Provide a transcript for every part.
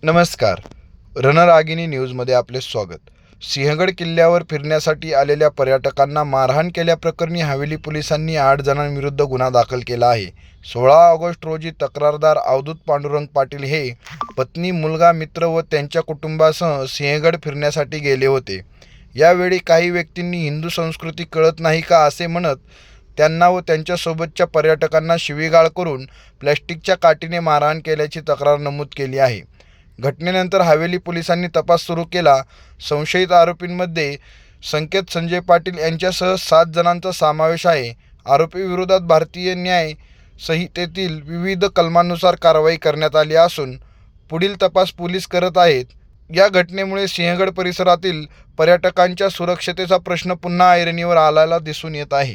नमस्कार. रणरागिणी न्यूजमध्ये आपले स्वागत. सिंहगड किल्ल्यावर फिरण्यासाठी आलेल्या पर्यटकांना मारहाण केल्याप्रकरणी हवेली पोलिसांनी 8 जणांविरुद्ध गुन्हा दाखल केला आहे. 16 ऑगस्ट रोजी तक्रारदार अवधूत पांडुरंग पाटील हे पत्नी, मुलगा, मित्र व त्यांच्या कुटुंबासह सिंहगड फिरण्यासाठी गेले होते. यावेळी काही व्यक्तींनी हिंदू संस्कृती कळत नाही का असे म्हणत त्यांना व त्यांच्यासोबतच्या पर्यटकांना शिवीगाळ करून प्लॅस्टिकच्या काठीने मारहाण केल्याची तक्रार नमूद केली आहे. घटनेनंतर हवेली पोलिसांनी तपास सुरू केला. संशयित आरोपींमध्ये संकेत संजय पाटील यांच्यासह 7 जणांचा समावेश आहे. आरोपीविरोधात भारतीय न्याय संहितेतील विविध कलमांनुसार कारवाई करण्यात आली असून पुढील तपास पोलीस करत आहेत. या घटनेमुळे सिंहगड परिसरातील पर्यटकांच्या सुरक्षतेचा प्रश्न पुन्हा ऐरणीवर आलेला दिसून येत आहे.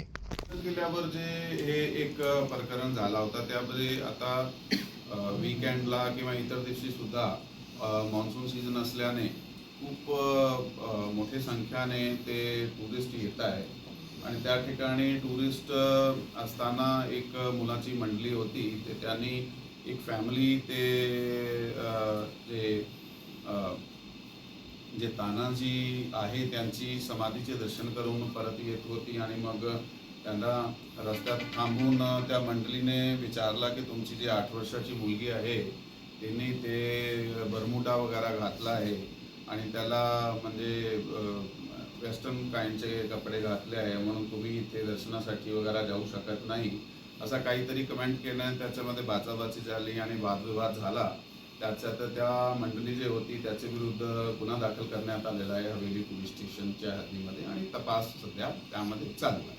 किल्ल्यावर जे हे एक प्रकरण झाला होता त्यामध्ये आता वीकेंडला किंवा इतर दिवशी सुद्धा मान्सून सीझन असल्याने खूप मोठ्या संख्येने ते टुरिस्ट येत आहे आणि त्या ठिकाणी टुरिस्ट असताना एक मुलाची मंडळी होती. ते त्यांनी एक फॅमिली ते जे तानाजी आहे त्यांची समाधीचे दर्शन करून परत येत होती आणि मग त्यांना रस्त्यात थांबून त्या मंडळीने विचारला की तुमची जी 8 वर्षाची मुलगी आहे तिने ते बरमुडा वगैरे घातला आहे आणि त्याला म्हणजे वेस्टर्न काइंडचे कपडे घातले आहे म्हणून तुम्ही इथे दर्शनासाठी वगैरे जाऊ शकत नाही असा काहीतरी कमेंट केल्याने त्याच्यामध्ये बाचाबाची झाली आणि वादविवाद झाला. त्याच्यात त्या मंडळी जी होती त्याच्या विरुद्ध गुन्हा दाखल करण्यात आलेला आहे हवेली पोलीस स्टेशनच्या हद्दीमध्ये आणि तपास सध्या त्यामध्ये चालू आहे.